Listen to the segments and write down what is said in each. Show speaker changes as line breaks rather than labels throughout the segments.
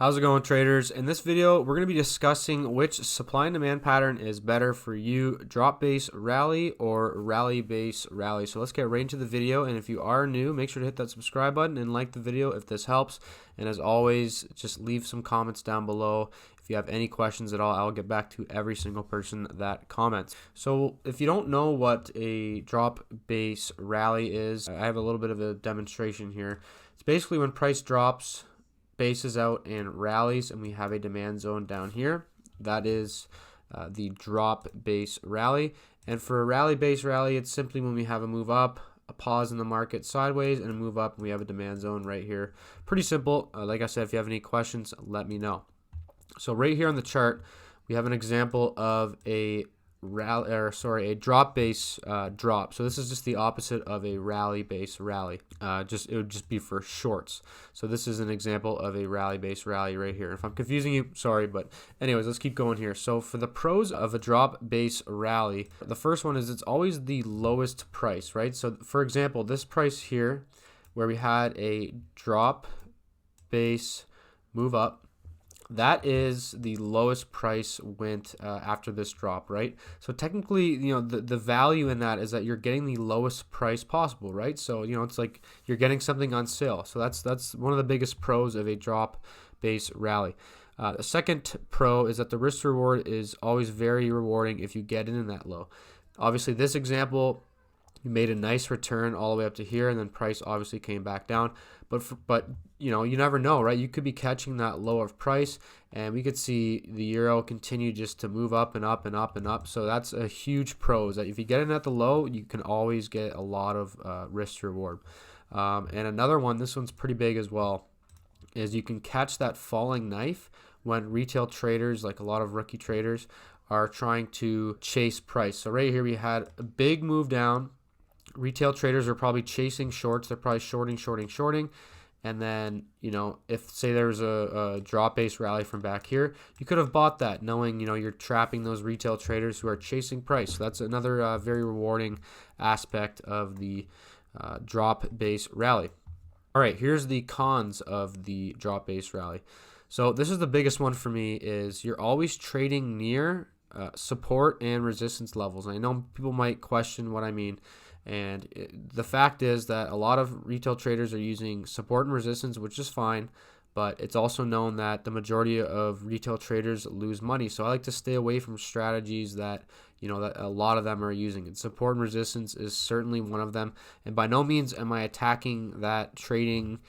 How's it going, traders? In this video, we're going to be discussing which supply and demand pattern is better for you, drop base rally or rally base rally. So let's get right into the video. And if you are new, make sure to hit that subscribe button and like the video if this helps. And as always, just leave some comments down below. If you have any questions at all, I'll get back to every single person that comments. So if you don't know what a drop base rally is, I have a little bit of a demonstration here. It's basically when price drops, bases out and rallies, and we have a demand zone down here. That is the drop base rally. And for a rally base rally, it's simply when we have a move up, a pause in the market sideways, and a move up, and we have a demand zone right here. Pretty simple. Like I said, if you have any questions, let me know. So right here on the chart, we have an example of a drop base drop. So this is just the opposite of a rally base rally. It would just be for shorts. So this is an example of a rally base rally right here. If I'm confusing you, sorry, but anyways, let's keep going here. So for the pros of a drop base rally, the first one is it's always the lowest price, right? So for example, this price here, where we had a drop base move up, that is the lowest price went after this drop, right? So technically, you know, the value in that is that you're getting the lowest price possible, right? So, you know, it's like you're getting something on sale. So that's one of the biggest pros of a drop base rally. The second pro is that the risk reward is always very rewarding if you get in that low. Obviously, this example, you made a nice return all the way up to here, and then price obviously came back down. But you know, you never know, right? You could be catching that low of price, and we could see the euro continue just to move up and up and up and up. So that's a huge pro, is that if you get in at the low, you can always get a lot of risk to reward. And another one, this one's pretty big as well, is you can catch that falling knife when retail traders, like a lot of rookie traders, are trying to chase price. So right here we had a big move down. Retail traders are probably chasing shorts. They're probably shorting. And then, you know, if say there's a drop base rally from back here, you could have bought that knowing, you know, you're trapping those retail traders who are chasing price. So that's another very rewarding aspect of the drop base rally. All right, here's the cons of the drop base rally. So this is the biggest one for me, is you're always trading near support and resistance levels. I know people might question what I mean. And the fact is that a lot of retail traders are using support and resistance, which is fine, but it's also known that the majority of retail traders lose money. So I like to stay away from strategies that, you know, that a lot of them are using. And support and resistance is certainly one of them. And by no means am I attacking that trading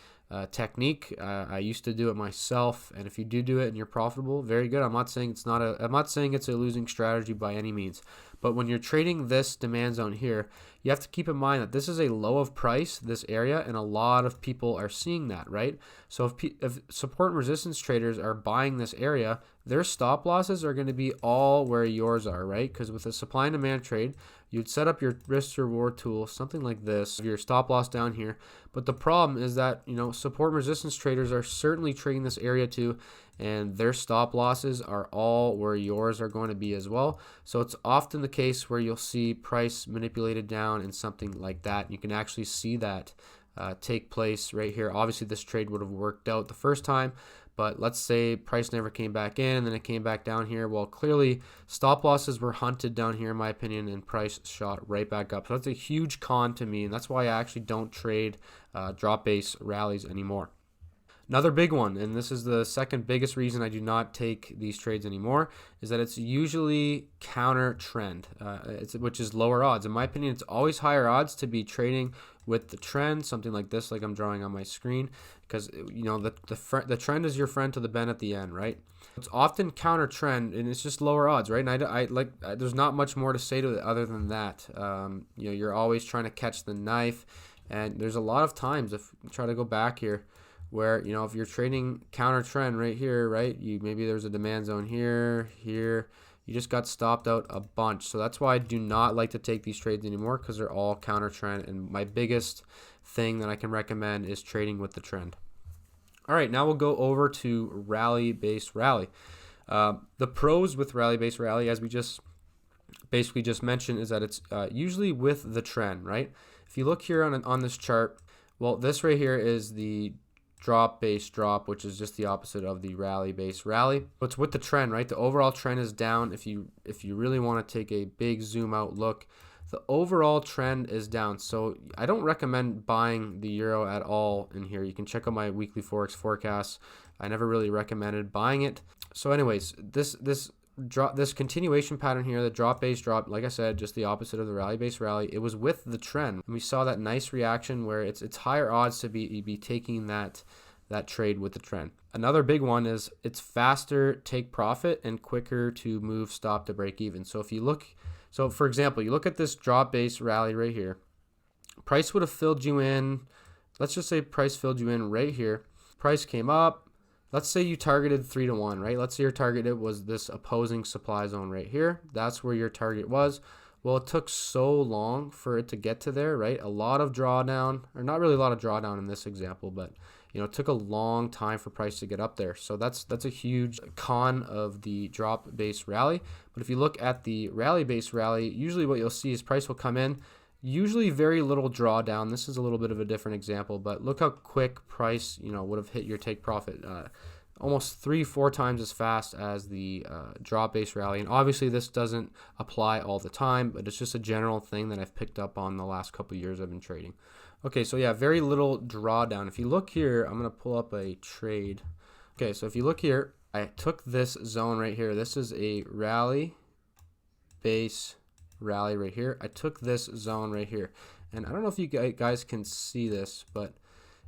technique. I used to do it myself, and if you do it and you're profitable, very good. I'm not saying it's a losing strategy by any means. But when you're trading this demand zone here, you have to keep in mind that this is a low of price, this area, and a lot of people are seeing that, right? So if support and resistance traders are buying this area, their stop losses are going to be all where yours are, right? Because with a supply and demand trade, you'd set up your risk to reward tool, something like this, your stop loss down here. But the problem is that, you know, support and resistance traders are certainly trading this area too, and their stop losses are all where yours are going to be as well. So it's often the case where you'll see price manipulated down and something like that. You can actually see that take place right here. Obviously, this trade would have worked out the first time, but let's say price never came back in and then it came back down here. Well, clearly stop losses were hunted down here, in my opinion, and price shot right back up. So that's a huge con to me, and that's why I actually don't trade drop base rallies anymore. Another big one, and this is the second biggest reason I do not take these trades anymore, is that it's usually counter trend, which is lower odds. In my opinion, it's always higher odds to be trading with the trend, something like this, like I'm drawing on my screen, because, you know, the trend is your friend to the bend at the end, right? It's often counter trend, and it's just lower odds, right? And there's not much more to say to it other than that. You know, you're always trying to catch the knife, and there's a lot of times, if you try to go back here, where, you know, if you're trading counter trend right here, right, maybe there's a demand zone here, you just got stopped out a bunch. So that's why I do not like to take these trades anymore, because they're all counter trend. And my biggest thing that I can recommend is trading with the trend. All right, now we'll go over to rally-based rally. The pros with rally-based rally, as we just basically just mentioned, is that it's usually with the trend, right? If you look here on this chart, well, this right here is the drop base drop, which is just the opposite of the rally base rally. But with the trend, right? The overall trend is down. If you really want to take a big zoom out look, the overall trend is down. So I don't recommend buying the euro at all in here. You can check out my weekly forex forecasts. I never really recommended buying it. So anyways, this continuation pattern here, the drop base drop, like I said, just the opposite of the rally base rally. It was with the trend. And we saw that nice reaction where it's higher odds to be taking that trade with the trend. Another big one is it's faster take profit and quicker to move stop to break even. So if you look, so for example, you look at this drop base rally right here, price would have filled you in. Let's just say price filled you in right here. Price came up. Let's say you targeted 3 to 1, right? Let's say your target was this opposing supply zone right here. That's where your target was. Well, it took so long for it to get to there, right? A lot of drawdown, or not really a lot of drawdown in this example, but it took a long time for price to get up there. So that's a huge con of the drop base rally. But if you look at the rally base rally, usually what you'll see is price will come in, usually very little drawdown. This is a little bit of a different example, but look how quick price, would have hit your take profit. Almost 3-4 times as fast as the drop base rally. And obviously this doesn't apply all the time, but it's just a general thing that I've picked up on the last couple of years I've been trading. Okay, so yeah, very little drawdown. If you look here, I'm going to pull up a trade. Okay, so if you look here, I took this zone right here. This is a rally base rally right here. I took this zone right here. And I don't know if you guys can see this, but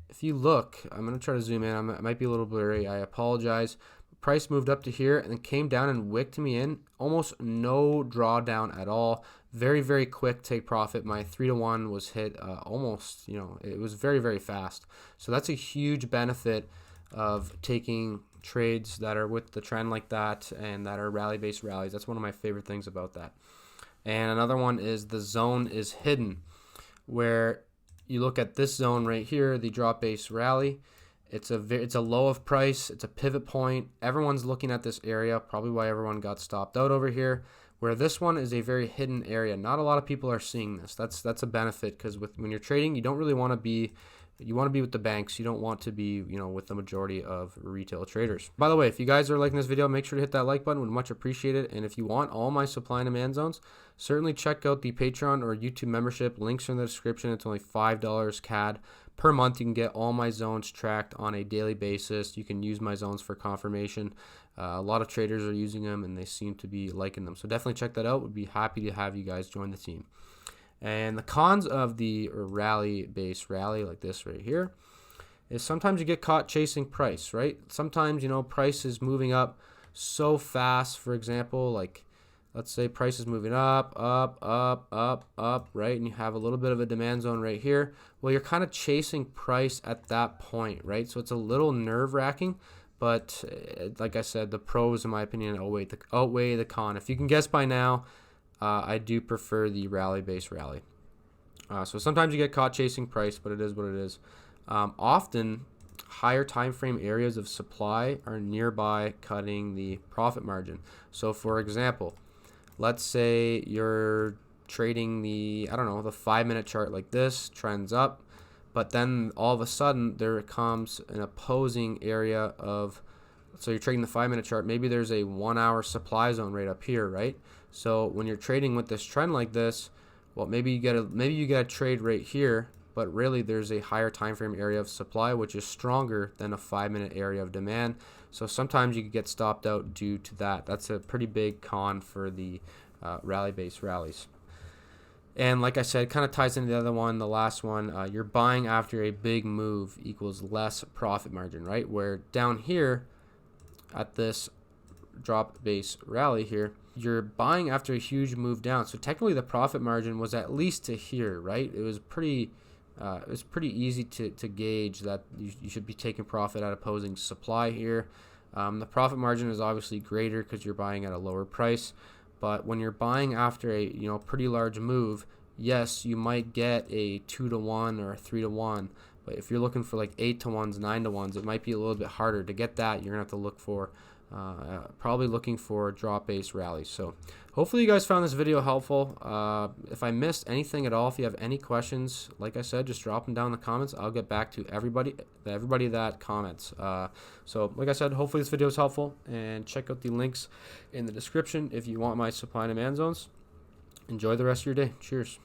if you look, I'm going to try to zoom in. It might be a little blurry. I apologize. Price moved up to here and then came down and wicked me in. Almost no drawdown at all. Very, very quick take profit. My 3 to 1 was hit almost, it was very, very fast. So that's a huge benefit of taking trades that are with the trend like that and that are rally-based rallies. That's one of my favorite things about that. And another one is the zone is hidden, where you look at this zone right here, the drop base rally. It's a low of price. It's a pivot point. Everyone's looking at this area, probably why everyone got stopped out over here. Where this one is a very hidden area. Not a lot of people are seeing this. That's a benefit, because when you're trading, you don't really want to be. You want to be with the banks. You don't want to be, with the majority of retail traders. By the way, if you guys are liking this video, make sure to hit that like button. Would much appreciate it. And if you want all my supply and demand zones, certainly check out the Patreon or YouTube membership. Links are in the description. It's only $5 CAD per month. You can get all my zones tracked on a daily basis. You can use my zones for confirmation. A lot of traders are using them, and they seem to be liking them. So definitely check that out. Would be happy to have you guys join the team. And the cons of the rally-based rally like this right here is sometimes you get caught chasing price, right? Sometimes, price is moving up so fast. For example, like let's say price is moving up, right? And you have a little bit of a demand zone right here. Well, you're kind of chasing price at that point, right? So it's a little nerve-wracking. But like I said, the pros, in my opinion, outweigh the con. If you can guess by now, I do prefer the rally-based rally. So sometimes you get caught chasing price, but it is what it is. Often, higher time frame areas of supply are nearby, cutting the profit margin. So for example, let's say you're trading the 5-minute chart like this, trends up, but then all of a sudden there comes an opposing area of, so you're trading the 5-minute chart, maybe there's a 1-hour supply zone right up here, right? So when you're trading with this trend like this, well, maybe you get a trade right here, but really there's a higher time frame area of supply, which is stronger than a 5-minute area of demand. So sometimes you could get stopped out due to that. That's a pretty big con for the rally-based rallies. And like I said, kind of ties into the other one, the last one. You're buying after a big move equals less profit margin, right? Where down here at this drop base rally here, you're buying after a huge move down. So technically the profit margin was at least to here, right? It was pretty easy to gauge that you should be taking profit at opposing supply here. The profit margin is obviously greater because you're buying at a lower price. But when you're buying after a pretty large move, yes, you might get a 2 to 1 or a 3 to 1, But if you're looking for like 8 to 1s, 9 to 1s, it might be a little bit harder to get that. You're gonna have to look for probably looking for drop-based rallies. So hopefully you guys found this video helpful. If I missed anything at all, if you have any questions, like I said, just drop them down in the comments. I'll get back to everybody that comments. So like I said, hopefully this video is helpful, and check out the links in the description if you want my supply and demand zones. Enjoy the rest of your day. Cheers.